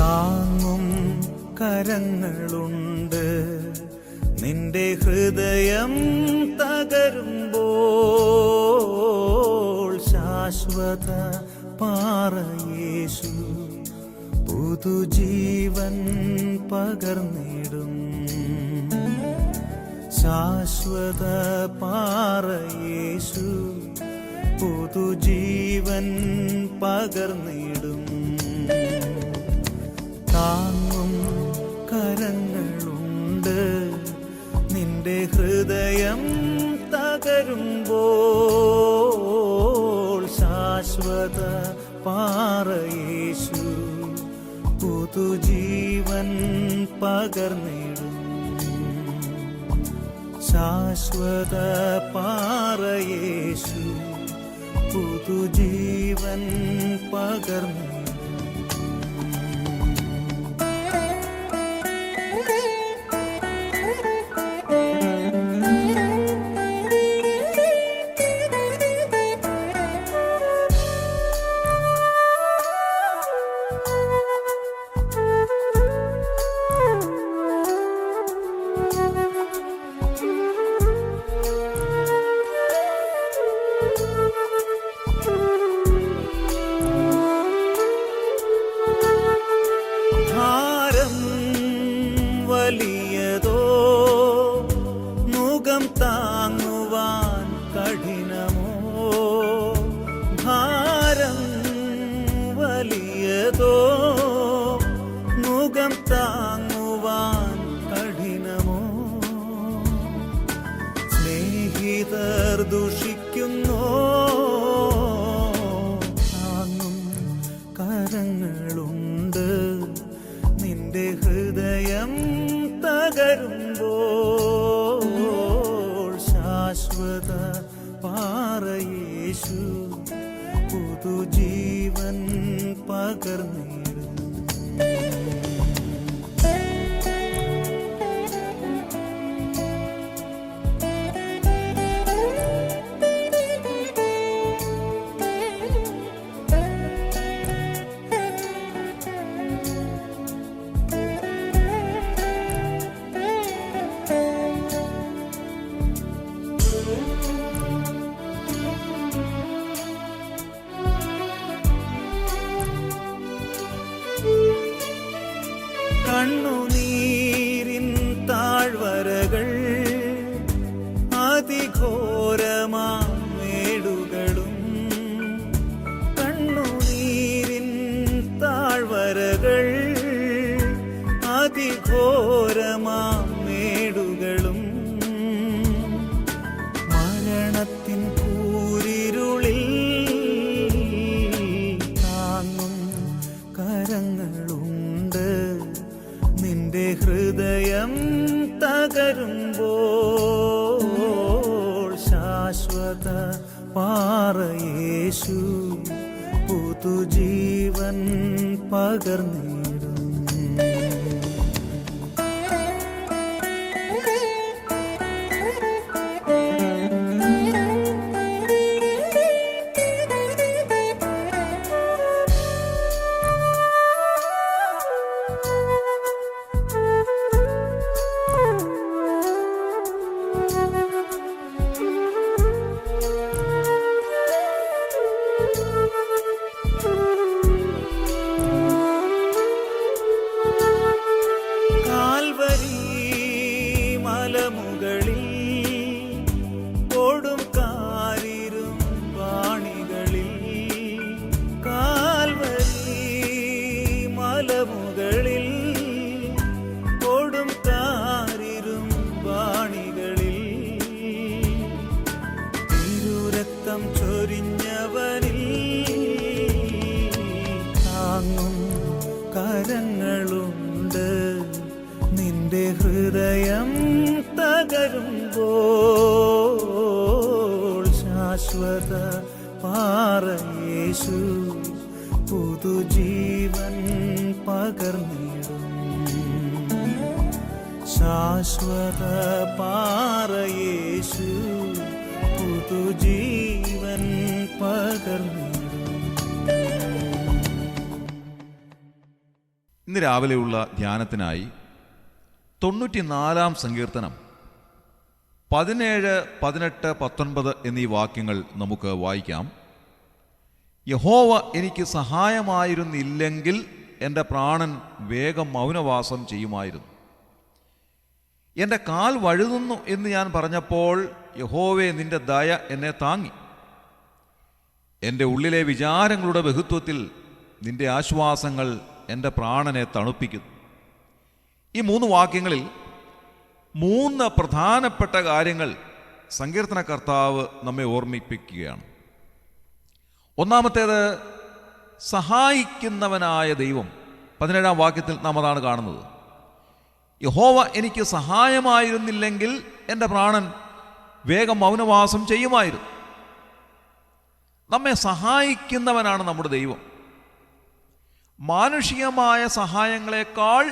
താങ്ങും കരങ്ങളുണ്ട്. നിന്റെ ഹൃദയം തകരുമ്പോൾ ശാശ്വത പാറയേശു പുതുജീവൻ പകർന്നിടും. ശാശ്വത പാറയേശു പുതുജീവൻ പകർന്നിടും. താങ്ങും കരങ്ങളുണ്ട്. നിന്റെ ഹൃദയം തകരുമ്പോൾ ശാശ്വത പാറയേശു പുതുജീവൻ പകർന്നിടും. ശാശ്വത പാറയേശു പുതുജീവൻ പകർന്നിടും. വലിയതോ മുഖം താങ്ങുവാൻ കഠിനമോ? ഭാരം വലിയതോ മുഖം താങ്ങുവാൻ കഠിനമോ? സ്നേഹിതർ ദുഷിക്കുന്നോ? താങ്ങും കരങ്ങളുണ്ട്. നിന്റെ ഹൃദയം തകരുമ്പോൾ ശാശ്വത പാറയേശു പുതുജീവൻ പകർന്നിടും. കണ്ണുനീരിൻ താഴ്വരകൾ അതിഘോരമാം മേടുകളും. കണ്ണുനീരിൻ താഴ്വരകൾ അതിഘോരമാം മേടുകളും. മരണത്തിൻ കൂരിരുളിൽ താങ്ങും കരങ്ങളുണ്ട്. നിന്റെ ഹൃദയം തകരുമ്പോൾ ശാശ്വത പാറയേശു പുതുജീവൻ പകർന്നിടും. മലമുകളിൽ ഓടും കാരിരും വാണികളിൽ. കാൽവരി മലമുകളിൽ ഓടും കാരിരും വാണികളിൽ. തിരുരക്തം ചൊരിഞ്ഞവനിൽ താങ്ങും കരങ്ങളുണ്ട്. നിന്റെ ഹൃദയം തകരുമ്പോൾ ശാശ്വത പാറയേശു പുതുജീവൻ പകർന്നിടും. ശാശ്വത പാറയേശു പുതുജീവൻ പകർന്നിടും. ഇന്ന് രാവിലെയുള്ള ധ്യാനത്തിനായി 94-ാം സങ്കീർത്തനം 17, 18, 19 എന്നീ വാക്യങ്ങൾ നമുക്ക് വായിക്കാം. യഹോവ എനിക്ക് സഹായമായിരുന്നില്ലെങ്കിൽ എൻ്റെ പ്രാണൻ വേഗം മൗനവാസം ചെയ്യുമായിരുന്നു. എൻ്റെ കാൽ വഴുതുന്നു എന്ന് ഞാൻ പറഞ്ഞപ്പോൾ യഹോവേ, നിന്റെ ദയ എന്നെ താങ്ങി. എൻ്റെ ഉള്ളിലെ വിചാരങ്ങളുടെ ബഹുത്വത്തിൽ നിന്റെ ആശ്വാസങ്ങൾ എൻ്റെ പ്രാണനെ തണുപ്പിക്കുന്നു. ഈ 3 വാക്യങ്ങളിൽ 3 പ്രധാനപ്പെട്ട കാര്യങ്ങൾ സങ്കീർത്തനകർത്താവ് നമ്മെ ഓർമ്മിപ്പിക്കുകയാണ്. ഒന്നാമത്തേത്, സഹായിക്കുന്നവനായ ദൈവം. 17-ാം വാക്യത്തിൽ നാം അതാണ് കാണുന്നത്. യഹോവ എനിക്ക് സഹായമായിരുന്നില്ലെങ്കിൽ എൻ്റെ പ്രാണൻ വേഗം മൗനവാസം ചെയ്യുമായിരുന്നു. നമ്മെ സഹായിക്കുന്നവനാണ് നമ്മുടെ ദൈവം. മാനുഷികമായ സഹായങ്ങളെക്കാൾ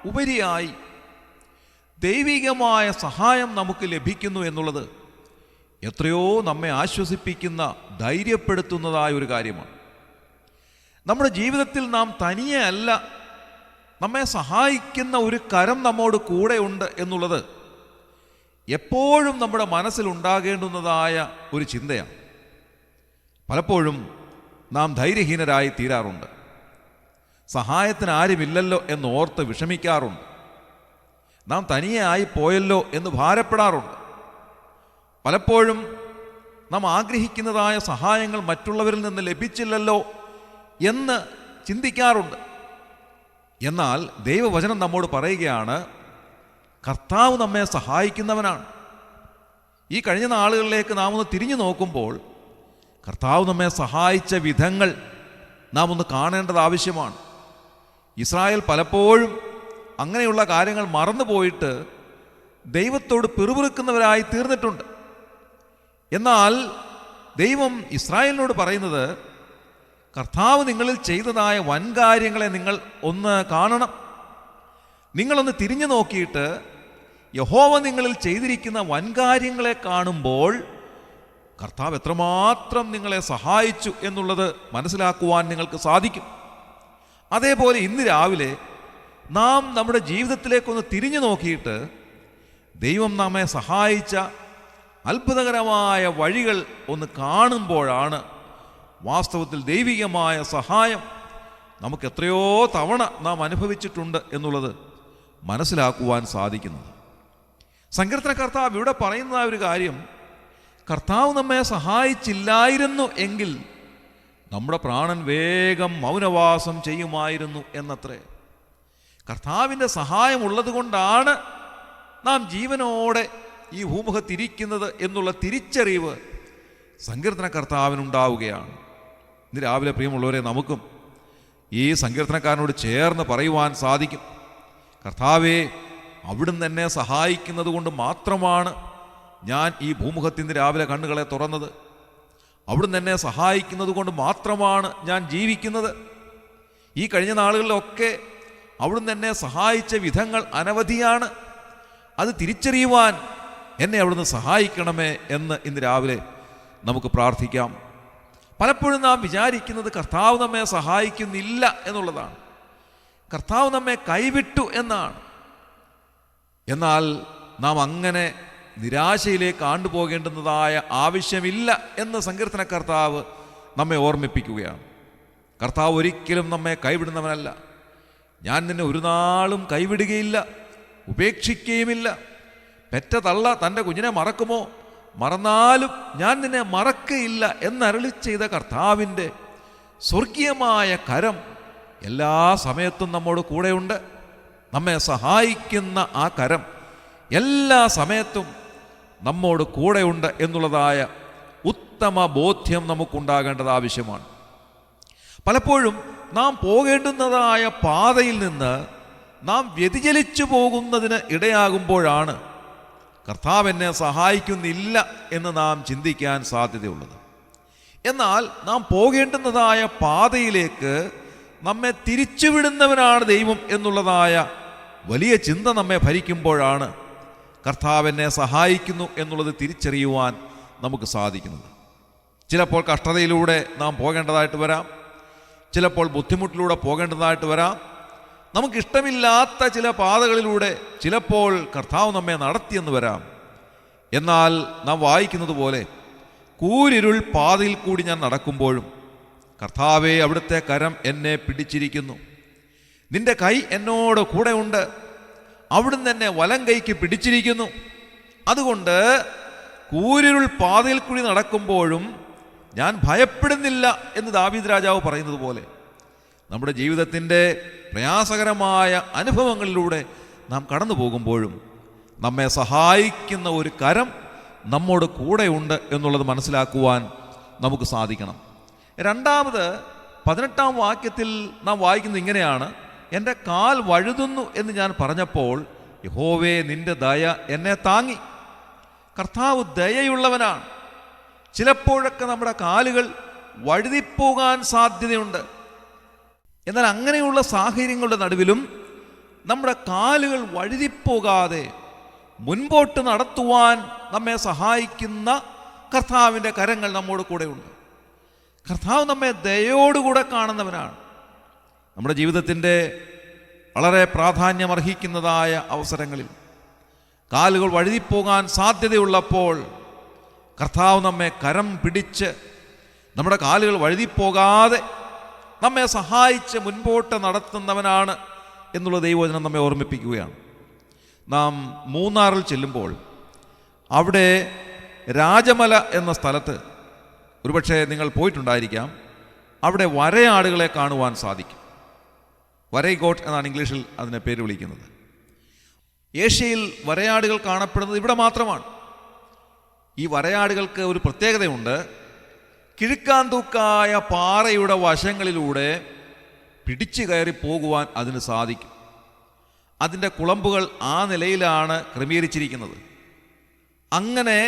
ഉപരിയായി ദൈവികമായ സഹായം നമുക്ക് ലഭിക്കുന്നു എന്നുള്ളത് എത്രയോ നമ്മെ ആശ്വസിപ്പിക്കുന്ന, ധൈര്യപ്പെടുത്തുന്നതായ ഒരു കാര്യമാണ്. നമ്മുടെ ജീവിതത്തിൽ നാം തനിയെ അല്ല, നമ്മെ സഹായിക്കുന്ന ഒരു കരം നമ്മോട് കൂടെയുണ്ട് എന്നുള്ളത് എപ്പോഴും നമ്മുടെ മനസ്സിലുണ്ടാകേണ്ടുന്നതായ ഒരു ചിന്തയാണ്. പലപ്പോഴും നാം ധൈര്യഹീനരായി തീരാറുണ്ട്. സഹായത്തിന് ആരുമില്ലല്ലോ എന്നോർത്ത് വിഷമിക്കാറുണ്ട്. നാം തനിയെ ആയിപ്പോയല്ലോ എന്ന് ഭാരപ്പെടാറുണ്ട്. പലപ്പോഴും നാം ആഗ്രഹിക്കുന്നതായ സഹായങ്ങൾ മറ്റുള്ളവരിൽ നിന്ന് ലഭിച്ചില്ലല്ലോ എന്ന് ചിന്തിക്കാറുണ്ട്. എന്നാൽ ദൈവവചനം നമ്മോട് പറയുകയാണ്, കർത്താവ് നമ്മെ സഹായിക്കുന്നവനാണ്. ഈ കഴിഞ്ഞ നാളുകളിലേക്ക് നാം ഒന്ന് തിരിഞ്ഞു നോക്കുമ്പോൾ കർത്താവ് നമ്മെ സഹായിച്ച വിധങ്ങൾ നാം ഒന്ന് കാണേണ്ടത് ആവശ്യമാണ്. ഇസ്രായേൽ പലപ്പോഴും അങ്ങനെയുള്ള കാര്യങ്ങൾ മറന്നുപോയിട്ട് ദൈവത്തോട് പിറുപിറുക്കുന്നവരായി തീർന്നിട്ടുണ്ട്. എന്നാൽ ദൈവം ഇസ്രായേലിനോട് പറയുന്നത്, കർത്താവ് നിങ്ങളിൽ ചെയ്തതായ വൻകാര്യങ്ങളെ നിങ്ങൾ ഒന്ന് കാണണം. നിങ്ങളൊന്ന് തിരിഞ്ഞു നോക്കിയിട്ട് യഹോവ നിങ്ങളിൽ ചെയ്തിരിക്കുന്ന വൻകാര്യങ്ങളെ കാണുമ്പോൾ കർത്താവ് എത്രമാത്രം നിങ്ങളെ സഹായിച്ചു എന്നുള്ളത് മനസ്സിലാക്കുവാൻ നിങ്ങൾക്ക് സാധിക്കും. അതേപോലെ ഇന്ന് രാവിലെ നാം നമ്മുടെ ജീവിതത്തിലേക്കൊന്ന് തിരിഞ്ഞു നോക്കിയിട്ട് ദൈവം നമ്മെ സഹായിച്ച അത്ഭുതകരമായ വഴികൾ ഒന്ന് കാണുമ്പോഴാണ് വാസ്തവത്തിൽ ദൈവികമായ സഹായം നമുക്ക് എത്രയോ തവണ നാം അനുഭവിച്ചിട്ടുണ്ട് എന്നുള്ളത് മനസ്സിലാക്കുവാൻ സാധിക്കുന്നത്. സങ്കീർത്തനകർത്താവ് ഇവിടെ പറയുന്ന ഒരു കാര്യം, കർത്താവ് നമ്മെ സഹായിച്ചില്ലായിരുന്നു എങ്കിൽ നമ്മുടെ പ്രാണൻ വേഗം മൗനവാസം ചെയ്യുമായിരുന്നു എന്നത്രേ. കർത്താവിൻ്റെ സഹായം ഉള്ളത് കൊണ്ടാണ് നാം ജീവനോടെ ഈ ഭൂമുഖത്തിരിക്കുന്നത് എന്നുള്ള തിരിച്ചറിവ് സങ്കീർത്തനകർത്താവിനുണ്ടാവുകയാണ്. ഇന്ന് രാവിലെ പ്രിയമുള്ളവരെ, നമുക്കും ഈ സങ്കീർത്തനക്കാരനോട് ചേർന്ന് പറയുവാൻ സാധിക്കും, കർത്താവേ, അവിടുന്ന് എന്നെ സഹായിക്കുന്നത് കൊണ്ട് മാത്രമാണ് ഞാൻ ഈ ഭൂമുഖത്തിന്ന് രാവിലെ കണ്ണുകളെ തുറന്നത്. അവിടുന്ന് എന്നെ സഹായിക്കുന്നത് കൊണ്ട് മാത്രമാണ് ഞാൻ ജീവിക്കുന്നത്. ഈ കഴിഞ്ഞ നാളുകളിലൊക്കെ അവിടുന്ന് എന്നെ സഹായിച്ച വിധങ്ങൾ അനവധിയാണ്. അത് തിരിച്ചറിയുവാൻ എന്നെ അവിടുന്ന് സഹായിക്കണമേ എന്ന് ഇന്ന് രാവിലെ നമുക്ക് പ്രാർത്ഥിക്കാം. പലപ്പോഴും നാം വിചാരിക്കുന്നത് കർത്താവ് നമ്മെ സഹായിക്കുന്നില്ല എന്നുള്ളതാണ്, കർത്താവ് നമ്മെ കൈവിട്ടു എന്നാണ്. എന്നാൽ നാം അങ്ങനെ നിരാശയിലേക്ക് ആണ്ടുപോകേണ്ടുന്നതായ ആവശ്യമില്ല എന്ന് സങ്കീർത്തനകർത്താവ് നമ്മെ ഓർമ്മിപ്പിക്കുകയാണ്. കർത്താവ് ഒരിക്കലും നമ്മെ കൈവിടുന്നവനല്ല. ഞാൻ നിന്നെ ഒരു നാളും കൈവിടുകയില്ല, ഉപേക്ഷിക്കുകയുമില്ല. പെറ്റ തള്ള തൻ്റെ കുഞ്ഞിനെ മറക്കുമോ? മറന്നാലും ഞാൻ നിന്നെ മറക്കയില്ല എന്നരുളി ചെയ്ത കർത്താവിൻ്റെ സ്വർഗീയമായ കരം എല്ലാ സമയത്തും നമ്മോട് കൂടെയുണ്ട്. നമ്മെ സഹായിക്കുന്ന ആ കരം എല്ലാ സമയത്തും നമ്മോട് കൂടെയുണ്ട് എന്നുള്ളതായ ഉത്തമ ബോധ്യം നമുക്കുണ്ടാകേണ്ടത് ആവശ്യമാണ്. പലപ്പോഴും നാം പോകേണ്ടുന്നതായ പാതയിൽ നിന്ന് നാം വ്യതിചലിച്ചു പോകുന്നതിന് ഇടയാകുമ്പോഴാണ് കർത്താവ് എന്നെ സഹായിക്കുന്നില്ല എന്ന് നാം ചിന്തിക്കാൻ സാധ്യതയുള്ളത്. എന്നാൽ നാം പോകേണ്ടുന്നതായ പാതയിലേക്ക് നമ്മെ തിരിച്ചുവിടുന്നവനാണ് ദൈവം എന്നുള്ളതായ വലിയ ചിന്ത നമ്മെ ഭരിക്കുമ്പോഴാണ് കർത്താവ് എന്നെ സഹായിക്കുന്നു എന്നുള്ളത് തിരിച്ചറിയുവാൻ നമുക്ക് സാധിക്കുന്നത്. ചിലപ്പോൾ കഷ്ടതയിലൂടെ നാം പോകേണ്ടതായിട്ട് വരാം, ചിലപ്പോൾ ബുദ്ധിമുട്ടിലൂടെ പോകേണ്ടതായിട്ട് വരാം. നമുക്കിഷ്ടമില്ലാത്ത ചില പാതകളിലൂടെ ചിലപ്പോൾ കർത്താവ് നമ്മെ നടത്തിയെന്ന് വരാം. എന്നാൽ നാം വായിക്കുന്നത് പോലെ കൂരിരുൾ പാതയിൽ കൂടി ഞാൻ നടക്കുമ്പോഴും കർത്താവേ, അവിടുത്തെ കരം എന്നെ പിടിച്ചിരിക്കുന്നു, നിന്റെ കൈ എന്നോട് കൂടെ ഉണ്ട്, അവിടുന്ന് എന്നെ വലം കൈക്ക് പിടിച്ചിരിക്കുന്നു. അതുകൊണ്ട് കൂരിരുൾ പാതയിൽ കൂടി നടക്കുമ്പോഴും ഞാൻ ഭയപ്പെടുന്നില്ല എന്ന് ദാവീദ് രാജാവ് പറയുന്നത് പോലെ നമ്മുടെ ജീവിതത്തിൻ്റെ പ്രയാസകരമായ അനുഭവങ്ങളിലൂടെ നാം കടന്നു പോകുമ്പോഴും നമ്മെ സഹായിക്കുന്ന ഒരു കരം നമ്മോട് കൂടെയുണ്ട് എന്നുള്ളത് മനസ്സിലാക്കുവാൻ നമുക്ക് സാധിക്കണം. രണ്ടാമത് 18-ാം വാക്യത്തിൽ നാം വായിക്കുന്നത് ഇങ്ങനെയാണ്: എൻ്റെ കാൽ വഴുതുന്നു എന്ന് ഞാൻ പറഞ്ഞപ്പോൾ യഹോവേ, നിന്റെ ദയ എന്നെ താങ്ങി. കർത്താവ് ദയയുള്ളവനാണ്. ചിലപ്പോഴൊക്കെ നമ്മുടെ കാലുകൾ വഴുതിപ്പോകാൻ സാധ്യതയുണ്ട്. എന്നാൽ അങ്ങനെയുള്ള സാഹചര്യങ്ങളുടെ നടുവിലും നമ്മുടെ കാലുകൾ വഴുതിപ്പോകാതെ മുൻപോട്ട് നടത്തുവാൻ നമ്മെ സഹായിക്കുന്ന കർത്താവിൻ്റെ കരങ്ങൾ നമ്മോട് കൂടെയുണ്ട്. കർത്താവ് നമ്മെ ദയയോടുകൂടെ കാണുന്നവനാണ്. നമ്മുടെ ജീവിതത്തിൻ്റെ വളരെ പ്രാധാന്യമർഹിക്കുന്നതായ അവസരങ്ങളിൽ കാലുകൾ വഴുതിപ്പോകാൻ സാധ്യതയുള്ളപ്പോൾ കർത്താവ് നമ്മെ കരം പിടിച്ച് നമ്മുടെ കാലുകൾ വഴുതിപ്പോകാതെ നമ്മെ സഹായിച്ച് മുൻപോട്ട് നടത്തുന്നവനാണ് എന്നുള്ള ദൈവവചനം നമ്മെ ഓർമ്മിപ്പിക്കുകയാണ്. നാം മൂന്നാറിൽ ചെല്ലുമ്പോൾ അവിടെ രാജമല എന്ന സ്ഥലത്ത് ഒരുപക്ഷെ നിങ്ങൾ പോയിട്ടുണ്ടായിരിക്കാം. അവിടെ വരയാടുകളെ കാണുവാൻ സാധിക്കും. വരൈഗോട്ട് എന്നാണ് ഇംഗ്ലീഷിൽ അതിനെ പേര് വിളിക്കുന്നത്. ഏഷ്യയിൽ വരയാടുകൾ കാണപ്പെടുന്നത് ഇവിടെ മാത്രമാണ്. ഈ വരയാടുകൾക്ക് ഒരു പ്രത്യേകതയുണ്ട്. കിഴുക്കാന്തൂക്കായ പാറയുടെ വശങ്ങളിലൂടെ പിടിച്ചു കയറി പോകുവാൻ അതിന് സാധിക്കും. അതിൻ്റെ കുളമ്പുകൾ ആ നിലയിലാണ് ക്രമീകരിച്ചിരിക്കുന്നത്. അങ്ങനെ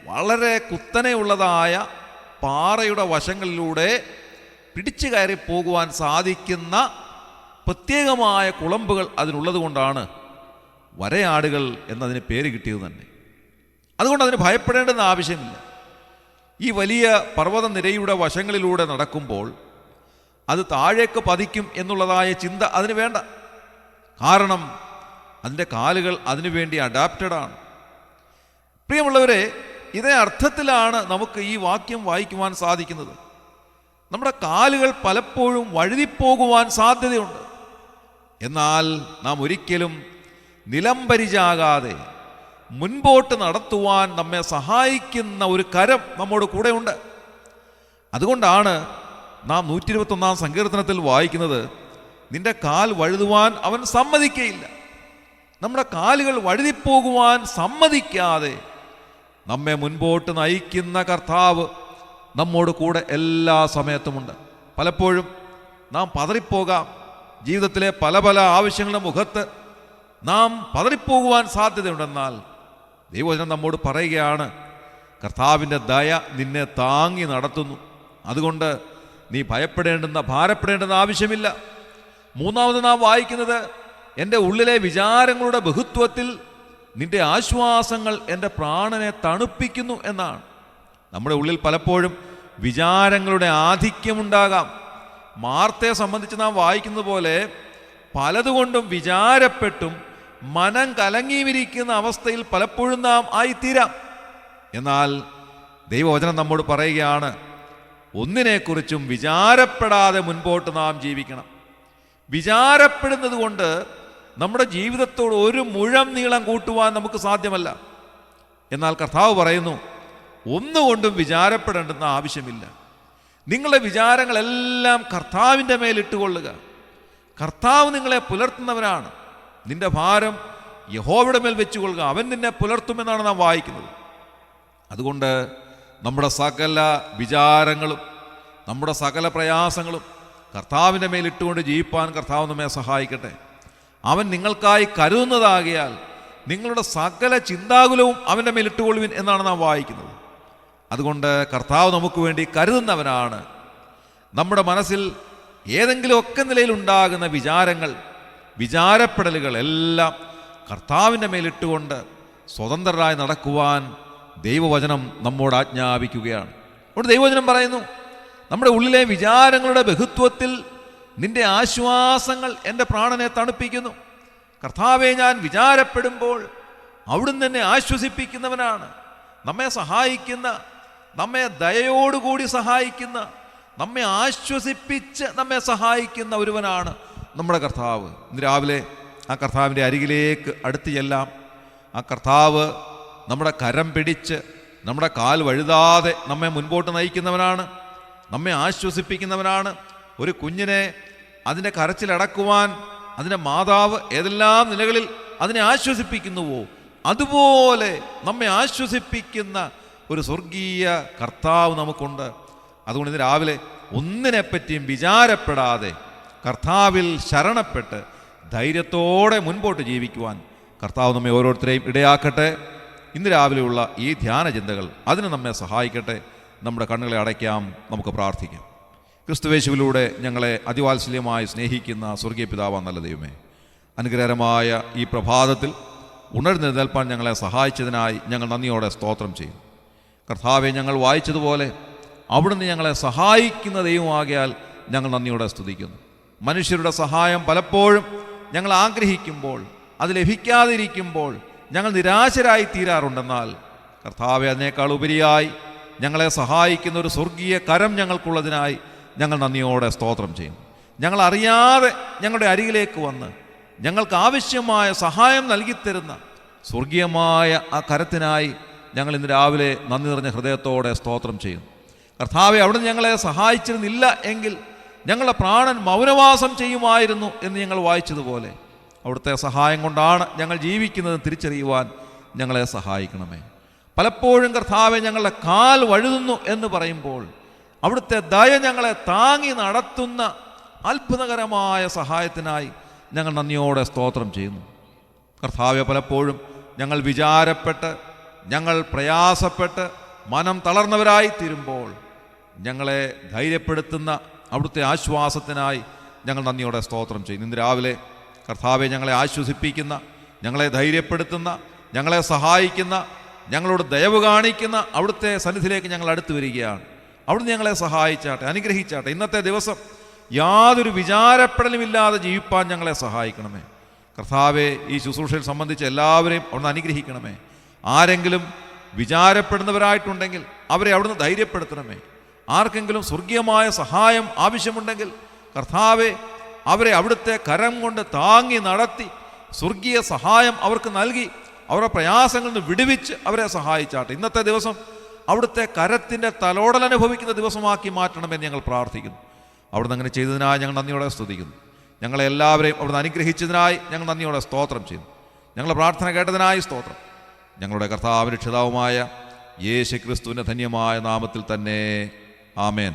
വളരെ കുത്തനെയുള്ളതായ പാറയുടെ വശങ്ങളിലൂടെ പിടിച്ചു കയറി പോകുവാൻ സാധിക്കുന്ന പ്രത്യേകമായ കുളമ്പുകൾ അതിനുള്ളത് കൊണ്ടാണ് വരയാടുകൾ എന്നതിന് പേര് കിട്ടിയത് തന്നെ. അതുകൊണ്ട് അതിന് ഭയപ്പെടേണ്ടുന്ന ആവശ്യമില്ല. ഈ വലിയ പർവ്വത നിരയുടെ വശങ്ങളിലൂടെ നടക്കുമ്പോൾ അത് താഴേക്ക് പതിക്കും എന്നുള്ളതായ ചിന്ത അതിന് വേണ്ട. കാരണം അതിൻ്റെ കാലുകൾ അതിനു വേണ്ടി അഡാപ്റ്റഡാണ്. പ്രിയമുള്ളവരെ, ഇതേ അർത്ഥത്തിലാണ് നമുക്ക് ഈ വാക്യം വായിക്കുവാൻ സാധിക്കുന്നത്. നമ്മുടെ കാലുകൾ പലപ്പോഴും വഴുതിപ്പോകുവാൻ സാധ്യതയുണ്ട്. എന്നാൽ നാം ഒരിക്കലും നിലംപരിചാകാതെ മുൻപോട്ട് നടത്തുവാൻ നമ്മെ സഹായിക്കുന്ന ഒരു കരം നമ്മോട് കൂടെയുണ്ട്. അതുകൊണ്ടാണ് നാം 121-ാം സങ്കീർത്തനത്തിൽ വായിക്കുന്നത്, നിന്റെ കാൽ വഴുതുവാൻ അവൻ സമ്മതിക്കയില്ല. നമ്മുടെ കാലുകൾ വഴുതിപ്പോകുവാൻ സമ്മതിക്കാതെ നമ്മെ മുൻപോട്ട് നയിക്കുന്ന കർത്താവ് നമ്മോട് കൂടെ എല്ലാ സമയത്തുമുണ്ട്. പലപ്പോഴും നാം പതറിപ്പോകാം. ജീവിതത്തിലെ പല പല ആവശ്യങ്ങളുടെ മുഖത്ത് നാം പതറിപ്പോകുവാൻ സാധ്യതയുണ്ടെന്നാൽ ദൈവവചനം നമ്മോട് പറയുകയാണ്, കർത്താവിൻ്റെ ദയ നിന്നെ താങ്ങി നടത്തുന്നു. അതുകൊണ്ട് നീ ഭയപ്പെടേണ്ടുന്ന ഭാരപ്പെടേണ്ടുന്ന ആവശ്യമില്ല. മൂന്നാമത് നാം വായിക്കുന്നത്, എൻ്റെ ഉള്ളിലെ വിചാരങ്ങളുടെ ബഹുത്വത്തിൽ നിന്റെ ആശ്വാസങ്ങൾ എൻ്റെ പ്രാണനെ തണുപ്പിക്കുന്നു എന്നാണ്. നമ്മുടെ ഉള്ളിൽ പലപ്പോഴും വിചാരങ്ങളുടെ ആധിക്യമുണ്ടാകാം. മാർത്തയെ സംബന്ധിച്ച് നാം വായിക്കുന്നത് പോലെ പലതുകൊണ്ടും വിചാരപ്പെട്ടും മനം കലങ്ങിയിരിക്കുന്ന അവസ്ഥയിൽ പലപ്പോഴും നാം ആയിത്തീരാം. എന്നാൽ ദൈവവചനം നമ്മോട് പറയുകയാണ്, ഒന്നിനെക്കുറിച്ചും വിചാരപ്പെടാതെ മുൻപോട്ട് നാം ജീവിക്കണം. വിചാരപ്പെടുന്നത് കൊണ്ട് നമ്മുടെ ജീവിതത്തോട് ഒരു മുഴം നീളം കൂട്ടുവാൻ നമുക്ക് സാധ്യമല്ല. എന്നാൽ കർത്താവ് പറയുന്നു, ഒന്നുകൊണ്ടും വിചാരപ്പെടേണ്ടുന്ന ആവശ്യമില്ല. നിങ്ങളുടെ വിചാരങ്ങളെല്ലാം കർത്താവിൻ്റെ മേലിട്ടുകൊള്ളുക. കർത്താവ് നിങ്ങളെ പുലർത്തുന്നവനാണ്. നിന്റെ ഭാരം യഹോവയുടെ മേൽ വെച്ചുകൊള്ളുക, അവൻ നിന്നെ പുലർത്തുമെന്നാണ് നാം വായിക്കുന്നത്. അതുകൊണ്ട് നമ്മുടെ സകല വിചാരങ്ങളും നമ്മുടെ സകല പ്രയാസങ്ങളും കർത്താവിൻ്റെ മേലിട്ടുകൊണ്ട് ജീവിപ്പാൻ കർത്താവ് നമ്മെ സഹായിക്കട്ടെ. അവൻ നിങ്ങൾക്കായി കരുതുന്നതാകിയാൽ നിങ്ങളുടെ സകല ചിന്താകുലവും അവൻ്റെ മേലിട്ടുകൊള്ളുവിൻ എന്നാണ് നാം വായിക്കുന്നത്. അതുകൊണ്ട് കർത്താവ് നമുക്ക് വേണ്ടി കരുതുന്നവനാണ്. നമ്മുടെ മനസ്സിൽ ഏതെങ്കിലുമൊക്കെ നിലയിലുണ്ടാകുന്ന വിചാരങ്ങൾ, വിചാരപ്പെടലുകൾ എല്ലാം കർത്താവിൻ്റെ മേലിട്ടുകൊണ്ട് സ്വതന്ത്രരായി നടക്കുവാൻ ദൈവവചനം നമ്മോട് ആജ്ഞാപിക്കുകയാണ്. അതുകൊണ്ട് ദൈവവചനം പറയുന്നു, നമ്മുടെ ഉള്ളിലെ വിചാരങ്ങളുടെ ബഹുത്വത്തിൽ നിന്റെ ആശ്വാസങ്ങൾ എൻ്റെ പ്രാണനെ തണുപ്പിക്കുന്നു. കർത്താവെ, ഞാൻ വിചാരപ്പെടുമ്പോൾ അവിടുന്ന് എന്നെ ആശ്വസിപ്പിക്കുന്നവനാണ്. നമ്മെ സഹായിക്കുന്ന, നമ്മെ ദയയോടുകൂടി സഹായിക്കുന്ന, നമ്മെ ആശ്വസിപ്പിച്ച് നമ്മെ സഹായിക്കുന്ന ഒരുവനാണ് നമ്മുടെ കർത്താവ്. ഇന്ന് രാവിലെ ആ കർത്താവിൻ്റെ അരികിലേക്ക് അടുത്ത് ചെല്ലാം. ആ കർത്താവ് നമ്മുടെ കരം പിടിച്ച് നമ്മുടെ കാൽ വഴുതാതെ നമ്മെ മുൻപോട്ട് നയിക്കുന്നവനാണ്, നമ്മെ ആശ്വസിപ്പിക്കുന്നവനാണ്. ഒരു കുഞ്ഞിനെ അതിൻ്റെ കരച്ചിലടക്കുവാൻ അതിൻ്റെ മാതാവ് ഏതെല്ലാം നിലകളിൽ അതിനെ ആശ്വസിപ്പിക്കുന്നുവോ, അതുപോലെ നമ്മെ ആശ്വസിപ്പിക്കുന്ന ഒരു സ്വർഗീയ കർത്താവ് നമുക്കുണ്ട്. അതുകൊണ്ട് ഇന്ന് രാവിലെ ഒന്നിനെപ്പറ്റിയും വിചാരപ്പെടാതെ കർത്താവിൽ ശരണപ്പെട്ട് ധൈര്യത്തോടെ മുൻപോട്ട് ജീവിക്കുവാൻ കർത്താവ് നമ്മെ ഓരോരുത്തരെയും ഇടയാക്കട്ടെ. ഇന്ന് രാവിലെയുള്ള ഈ ധ്യാന ചിന്തകൾ അതിന് നമ്മെ സഹായിക്കട്ടെ. നമ്മുടെ കണ്ണുകളെ അടയ്ക്കാം, നമുക്ക് പ്രാർത്ഥിക്കാം. ക്രിസ്തുവേശുവിലൂടെ ഞങ്ങളെ അതിവാത്സല്യമായി സ്നേഹിക്കുന്ന സ്വർഗീയ പിതാവാം നല്ല ദൈവമേ, അനുഗ്രഹകരമായ ഈ പ്രഭാതത്തിൽ ഉണർന്നെഴുന്നേൽപ്പാൻ ഞങ്ങളെ സഹായിച്ചതിനായി ഞങ്ങൾ നന്ദിയോടെ സ്തോത്രം ചെയ്യും. കർത്താവെ, ഞങ്ങൾ വായിച്ചതുപോലെ അവിടുന്ന് ഞങ്ങളെ സഹായിക്കുന്ന ദൈവമാകിയാൽ ഞങ്ങൾ നന്ദിയോടെ സ്തുതിക്കുന്നു. മനുഷ്യരുടെ സഹായം പലപ്പോഴും ഞങ്ങൾ ആഗ്രഹിക്കുമ്പോൾ അത് ലഭിക്കാതിരിക്കുമ്പോൾ ഞങ്ങൾ നിരാശരായി തീരാറുണ്ടെന്നാൽ കർത്താവെ, അതിനേക്കാൾ ഉപരിയായി ഞങ്ങളെ സഹായിക്കുന്ന ഒരു സ്വർഗീയ കരം ഞങ്ങൾക്കുള്ളതിനായി ഞങ്ങൾ നന്ദിയോടെ സ്തോത്രം ചെയ്യും. ഞങ്ങൾ അറിയാതെ ഞങ്ങളുടെ അരികിലേക്ക് വന്ന് ഞങ്ങൾക്ക് ആവശ്യമായ സഹായം നൽകിത്തരുന്ന സ്വർഗീയമായ ആ കരത്തിനായി ഞങ്ങൾ ഇന്ന് രാവിലെ നന്ദി നിറഞ്ഞ ഹൃദയത്തോടെ സ്തോത്രം ചെയ്യുന്നു. കർത്താവെ, അവിടുന്ന് ഞങ്ങളെ സഹായിച്ചിരുന്നില്ല എങ്കിൽ ഞങ്ങളുടെ പ്രാണൻ മൗനവാസം ചെയ്യുമായിരുന്നു എന്ന് ഞങ്ങൾ വായിച്ചതുപോലെ അവിടുത്തെ സഹായം കൊണ്ടാണ് ഞങ്ങൾ ജീവിക്കുന്നത് തിരിച്ചറിയുവാൻ ഞങ്ങളെ സഹായിക്കണമേ. പലപ്പോഴും കർത്താവെ, ഞങ്ങളുടെ കാൽ വഴുതുന്നു എന്ന് പറയുമ്പോൾ അവിടുത്തെ ദയ ഞങ്ങളെ താങ്ങി നടത്തുന്ന അത്ഭുതകരമായ സഹായത്തിനായി ഞങ്ങൾ നന്ദിയോടെ സ്തോത്രം ചെയ്യുന്നു. കർത്താവെ, പലപ്പോഴും ഞങ്ങൾ വിചാരപ്പെട്ട് ഞങ്ങൾ പ്രയാസപ്പെട്ട് മനം തളർന്നവരായി തീരുമ്പോൾ ഞങ്ങളെ ധൈര്യപ്പെടുത്തുന്ന അവിടുത്തെ ആശ്വാസത്തിനായി ഞങ്ങൾ നന്ദിയോടെ സ്തോത്രം ചെയ്യുന്നു. ഇന്ന് രാവിലെ കർത്താവെ, ഞങ്ങളെ ആശ്വസിപ്പിക്കുന്ന, ഞങ്ങളെ ധൈര്യപ്പെടുത്തുന്ന, ഞങ്ങളെ സഹായിക്കുന്ന, ഞങ്ങളോട് ദയവ് കാണിക്കുന്ന അവിടുത്തെ സന്നിധിയിലേക്ക് ഞങ്ങൾ അടുത്ത് വരികയാണ്. അവിടുന്ന് ഞങ്ങളെ സഹായിച്ചാട്ടെ, അനുഗ്രഹിച്ചാട്ടെ. ഇന്നത്തെ ദിവസം യാതൊരു വിചാരപ്പെടലുമില്ലാതെ ജീവിപ്പാൻ ഞങ്ങളെ സഹായിക്കണമേ. കർത്താവെ, ഈ ശുശ്രൂഷയിൽ സംബന്ധിച്ച എല്ലാവരെയും അവിടുന്ന് അനുഗ്രഹിക്കണമേ. ആരെങ്കിലും വിചാരപ്പെടുന്നവരായിട്ടുണ്ടെങ്കിൽ അവരെ അവിടുന്ന് ധൈര്യപ്പെടുത്തണമേ. ആർക്കെങ്കിലും സ്വർഗീയമായ സഹായം ആവശ്യമുണ്ടെങ്കിൽ കർത്താവെ, അവരെ അവിടുത്തെ കരം കൊണ്ട് താങ്ങി നടത്തി സ്വർഗീയ സഹായം അവർക്ക് നൽകി അവരുടെ പ്രയാസങ്ങളിൽ നിന്ന് വിടുവിച്ച് അവരെ സഹായിച്ചാട്ടെ. ഇന്നത്തെ ദിവസം അവിടുത്തെ കരത്തിൻ്റെ തലോടൽ അനുഭവിക്കുന്ന ദിവസമാക്കി മാറ്റണമെന്ന് ഞങ്ങൾ പ്രാർത്ഥിക്കുന്നു. അവിടുന്ന് അങ്ങനെ ചെയ്തതിനായി ഞങ്ങൾ നന്ദിയോടെ സ്തുതിക്കുന്നു. ഞങ്ങളെ എല്ലാവരെയും അവിടുന്ന് അനുഗ്രഹിച്ചതിനായി ഞങ്ങൾ നന്ദിയോടെ സ്തോത്രം ചെയ്യുന്നു. ഞങ്ങളുടെ പ്രാർത്ഥന കേട്ടതിനായി സ്തോത്രം. ഞങ്ങളുടെ കർത്താവ് രക്ഷിതാവുമായ യേശു ക്രിസ്തുവിൻ്റെ ധന്യമായ നാമത്തിൽ തന്നെ ആമേൻ.